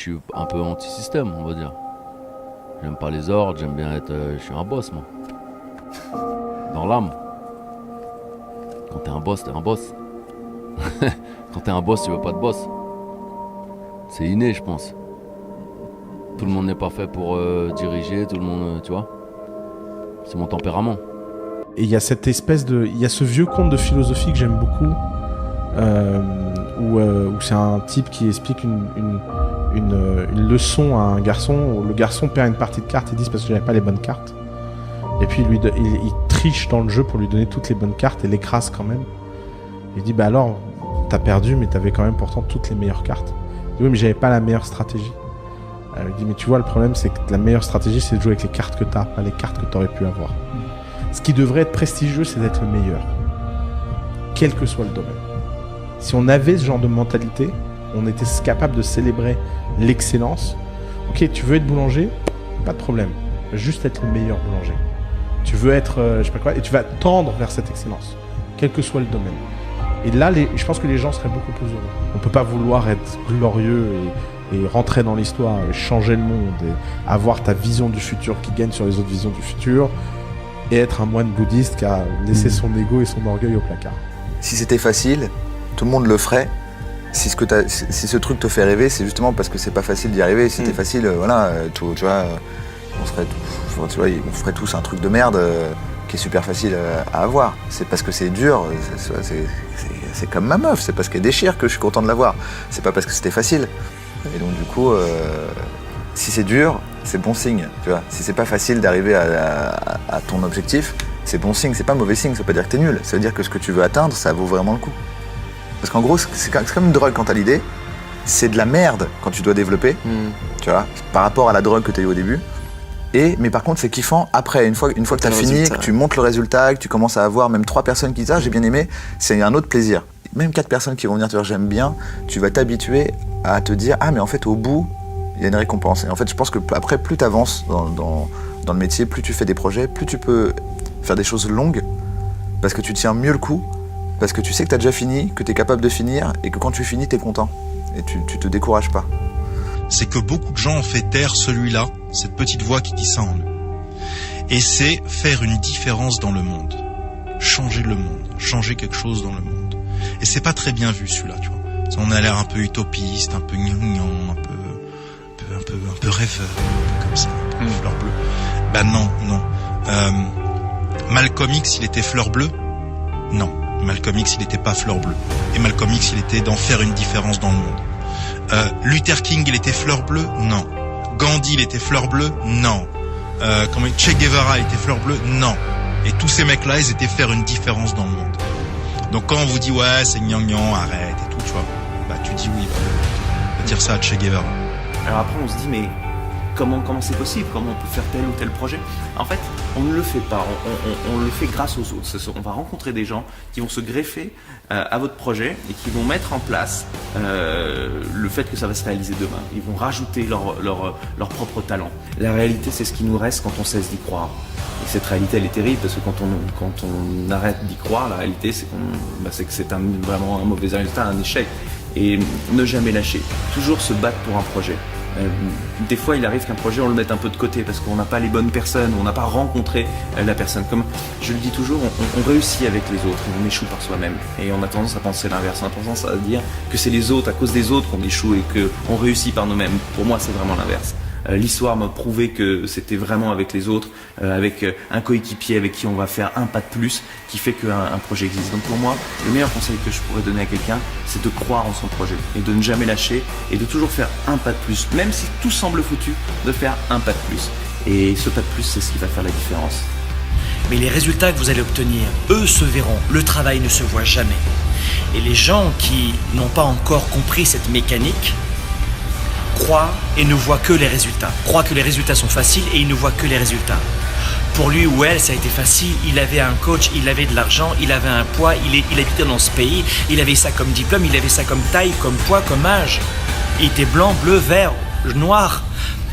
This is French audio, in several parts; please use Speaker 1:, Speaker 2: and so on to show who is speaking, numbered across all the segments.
Speaker 1: suis un peu anti-système, on va dire. J'aime pas les ordres, j'aime bien être... je suis un boss, moi. Dans l'âme. Quand t'es un boss, t'es un boss. Quand t'es un boss, tu veux pas de boss. C'est inné, je pense. Tout le monde n'est pas fait pour diriger, tout le monde, tu vois. C'est mon tempérament.
Speaker 2: Et il y a cette espèce de... Il y a ce vieux conte de philosophie que j'aime beaucoup, où c'est un type qui explique une leçon à un garçon, où le garçon perd une partie de cartes, il dit c'est parce que j'avais pas les bonnes cartes. Et puis il triche dans le jeu pour lui donner toutes les bonnes cartes et l'écrase quand même. Il dit bah alors, t'as perdu mais t'avais quand même pourtant toutes les meilleures cartes. Il dit oui mais j'avais pas la meilleure stratégie. Il dit mais tu vois le problème c'est que la meilleure stratégie c'est de jouer avec les cartes que t'as, pas les cartes que t'aurais pu avoir. Ce qui devrait être prestigieux c'est d'être le meilleur. Quel que soit le domaine. Si on avait ce genre de mentalité, on était capable de célébrer l'excellence. Ok, tu veux être boulanger, pas de problème. Juste être le meilleur boulanger. Tu veux être, je sais pas quoi, et tu vas tendre vers cette excellence, quel que soit le domaine. Et là, je pense que les gens seraient beaucoup plus heureux. On peut pas vouloir être glorieux et rentrer dans l'histoire, et changer le monde, et avoir ta vision du futur qui gagne sur les autres visions du futur, et être un moine bouddhiste qui a laissé son ego et son orgueil au placard.
Speaker 3: Si c'était facile, tout le monde le ferait. Si ce truc te fait rêver, c'est justement parce que c'est pas facile d'y arriver. Si c'était facile, voilà, tu vois, on ferait tous un truc de merde qui est super facile à avoir. C'est parce que c'est dur, c'est comme ma meuf, c'est parce qu'elle déchire que je suis content de l'avoir. C'est pas parce que c'était facile. Et donc du coup, si c'est dur, c'est bon signe, tu vois. Si c'est pas facile d'arriver à ton objectif, c'est bon signe, c'est pas mauvais signe, ça veut pas dire que t'es nul. Ça veut dire que ce que tu veux atteindre, ça vaut vraiment le coup. Parce qu'en gros, c'est comme une drogue quand t'as l'idée, c'est de la merde quand tu dois développer, tu vois, par rapport à la drogue que t'as eu au début. Mais par contre, c'est kiffant après, une fois que t'as fini, que tu montes le résultat, que tu commences à avoir même 3 personnes qui disent « Ah, j'ai bien aimé », c'est un autre plaisir. Même 4 personnes qui vont venir te dire « J'aime bien », tu vas t'habituer à te dire « Ah, mais en fait, au bout, il y a une récompense ». Et en fait, je pense que après, plus t'avances dans le métier, plus tu fais des projets, plus tu peux faire des choses longues, parce que tu tiens mieux le coup, parce que tu sais que t'as déjà fini, que t'es capable de finir, et que quand tu finis, t'es content. Et tu te décourages pas.
Speaker 4: C'est que beaucoup de gens ont fait taire celui-là, cette petite voix qui dit ça en eux. Et c'est faire une différence dans le monde. Changer le monde, changer quelque chose dans le monde. Et c'est pas très bien vu celui-là, tu vois. On a l'air un peu utopiste, un peu gnangnan, un peu rêveur, un peu comme ça, un peu fleur bleue. Ben non. Malcolm X, il était fleur bleue? Non. Malcolm X, il n'était pas fleur bleue. Et Malcolm X, il était d'en faire une différence dans le monde. Luther King, il était fleur bleue? Non. Gandhi, il était fleur bleue? Non. Che Guevara, il était fleur bleue? Non. Et tous ces mecs-là, ils étaient faire une différence dans le monde. Donc quand on vous dit ouais, c'est gnangnan, arrête et tout, tu vois, bah tu dis oui, va dire ça à Che Guevara.
Speaker 5: Alors après, on se dit mais comment c'est possible? Comment on peut faire tel ou tel projet? En fait, on ne le fait pas, on le fait grâce aux autres. On va rencontrer des gens qui vont se greffer à votre projet et qui vont mettre en place le fait que ça va se réaliser demain. Ils vont rajouter leur propre talent. La réalité, c'est ce qui nous reste quand on cesse d'y croire. Et cette réalité, elle est terrible parce que quand on arrête d'y croire, la réalité, c'est que c'est vraiment un mauvais résultat, un échec. Et ne jamais lâcher, toujours se battre pour un projet. Des fois, il arrive qu'un projet, on le mette un peu de côté parce qu'on n'a pas les bonnes personnes, on n'a pas rencontré la personne. Comme je le dis toujours, on réussit avec les autres, on échoue par soi-même. Et on a tendance à penser l'inverse, on a tendance à dire que c'est les autres, à cause des autres qu'on échoue et qu'on réussit par nous-mêmes. Pour moi, c'est vraiment l'inverse. L'histoire m'a prouvé que c'était vraiment avec les autres, avec un coéquipier avec qui on va faire un pas de plus qui fait qu'un projet existe. Donc pour moi, le meilleur conseil que je pourrais donner à quelqu'un, c'est de croire en son projet et de ne jamais lâcher et de toujours faire un pas de plus. Même si tout semble foutu, de faire un pas de plus. Et ce pas de plus, c'est ce qui va faire la différence.
Speaker 6: Mais les résultats que vous allez obtenir, eux se verront. Le travail ne se voit jamais. Et les gens qui n'ont pas encore compris cette mécanique croient et ne voient que les résultats. Croient que les résultats sont faciles et ils ne voient que les résultats. Pour lui ou elle, ça a été facile. Il avait un coach, il avait de l'argent, il avait un poids, il habitait dans ce pays, il avait ça comme diplôme, il avait ça comme taille, comme poids, comme âge. Il était blanc, bleu, vert, noir,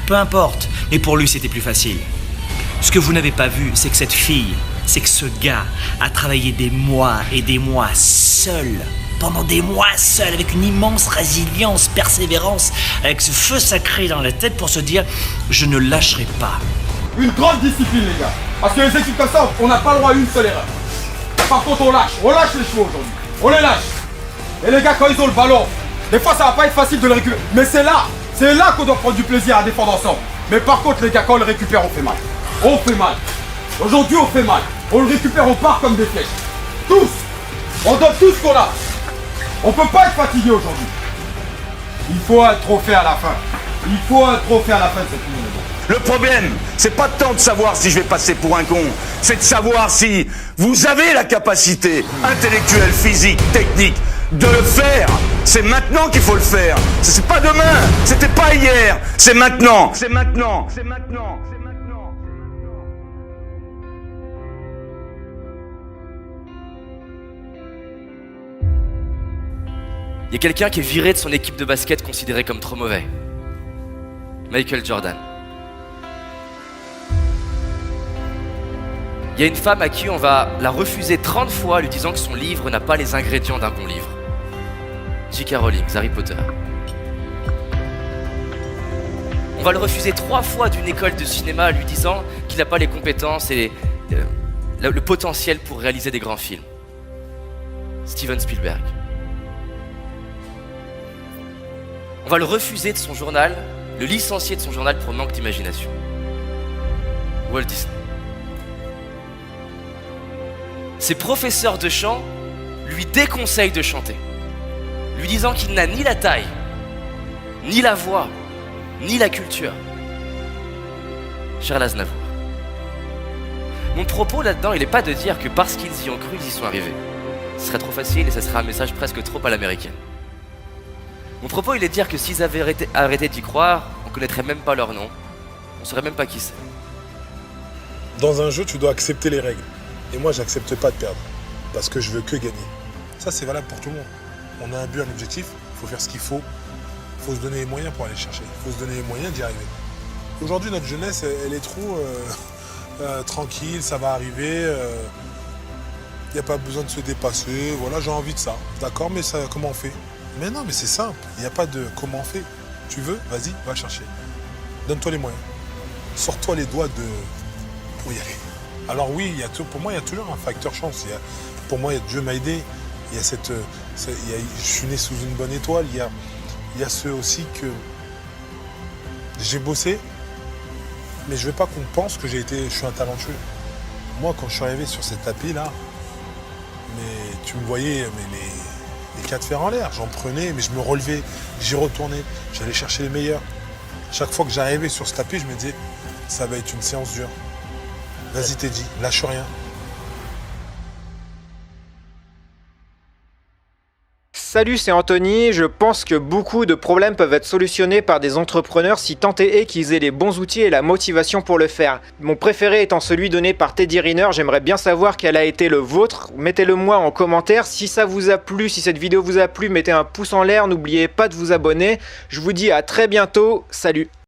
Speaker 6: peu importe. Mais pour lui, c'était plus facile. Ce que vous n'avez pas vu, c'est que cette fille, c'est que ce gars a travaillé des mois et des mois seul pendant des mois seul, avec une immense résilience, persévérance, avec ce feu sacré dans la tête pour se dire « je ne lâcherai pas ».
Speaker 7: Une grande discipline, les gars. Parce que les équipes comme ça, on n'a pas le droit à une seule erreur. Par contre, on lâche les chevaux aujourd'hui. On les lâche. Et les gars, quand ils ont le ballon, des fois ça va pas être facile de le récupérer. Mais c'est là qu'on doit prendre du plaisir à défendre ensemble. Mais par contre, les gars, quand on le récupère, on fait mal. On fait mal. Aujourd'hui, on fait mal. On le récupère, on part comme des flèches. Tous. On donne tout ce qu'on a. On peut pas être fatigué aujourd'hui. Il faut un trophée à la fin. Il faut un trophée à la fin de cette ligne.
Speaker 8: Le problème, c'est pas tant de savoir si je vais passer pour un con, c'est de savoir si vous avez la capacité intellectuelle, physique, technique de le faire. C'est maintenant qu'il faut le faire. C'est pas demain, c'était pas hier, c'est maintenant. C'est maintenant. C'est maintenant. C'est maintenant.
Speaker 9: Il y a quelqu'un qui est viré de son équipe de basket considéré comme trop mauvais. Michael Jordan. Il y a une femme à qui on va la refuser 30 fois lui disant que son livre n'a pas les ingrédients d'un bon livre. J.K. Rowling, Harry Potter. On va le refuser 3 fois d'une école de cinéma lui disant qu'il n'a pas les compétences et le potentiel pour réaliser des grands films. Steven Spielberg. On va le refuser de son journal, le licencier de son journal pour manque d'imagination. Walt Disney. Ses professeurs de chant lui déconseillent de chanter, lui disant qu'il n'a ni la taille, ni la voix, ni la culture. Charles Aznavour. Mon propos là-dedans, il n'est pas de dire que parce qu'ils y ont cru, ils y sont arrivés. Ce serait trop facile et ce serait un message presque trop à l'américaine. Mon propos, il est de dire que s'ils avaient arrêté d'y croire, on connaîtrait même pas leur nom, on saurait même pas qui c'est.
Speaker 10: Dans un jeu, tu dois accepter les règles. Et moi, j'accepte pas de perdre, parce que je veux que gagner. Ça, c'est valable pour tout le monde. On a un but, un objectif, il faut faire ce qu'il faut. Il faut se donner les moyens pour aller chercher. Il faut se donner les moyens d'y arriver. Aujourd'hui, notre jeunesse, elle est trop tranquille, ça va arriver. Il n'y a pas besoin de se dépasser. Voilà, j'ai envie de ça. D'accord, mais ça, comment on fait? Mais non, mais c'est simple. Il n'y a pas de comment on fait. Tu veux, vas-y, va chercher. Donne-toi les moyens. Sors-toi les doigts pour y aller. Alors oui, pour moi, il y a toujours un facteur chance. Pour moi, Dieu m'a aidé. Il y a je suis né sous une bonne étoile. Il y a ceux aussi que j'ai bossé, mais je veux pas qu'on pense que je suis un talentueux. Moi, quand je suis arrivé sur cette tapis-là, mais tu me voyais les 4 fers en l'air. J'en prenais, mais je me relevais, j'y retournais, j'allais chercher les meilleurs. Chaque fois que j'arrivais sur ce tapis, je me disais, ça va être une séance dure. Vas-y Teddy, lâche rien.
Speaker 11: Salut, c'est Anthony. Je pense que beaucoup de problèmes peuvent être solutionnés par des entrepreneurs si tant est qu'ils aient les bons outils et la motivation pour le faire. Mon préféré étant celui donné par Teddy Riner. J'aimerais bien savoir quel a été le vôtre. Mettez-le moi en commentaire. Si ça vous a plu, si cette vidéo vous a plu, mettez un pouce en l'air. N'oubliez pas de vous abonner. Je vous dis à très bientôt. Salut.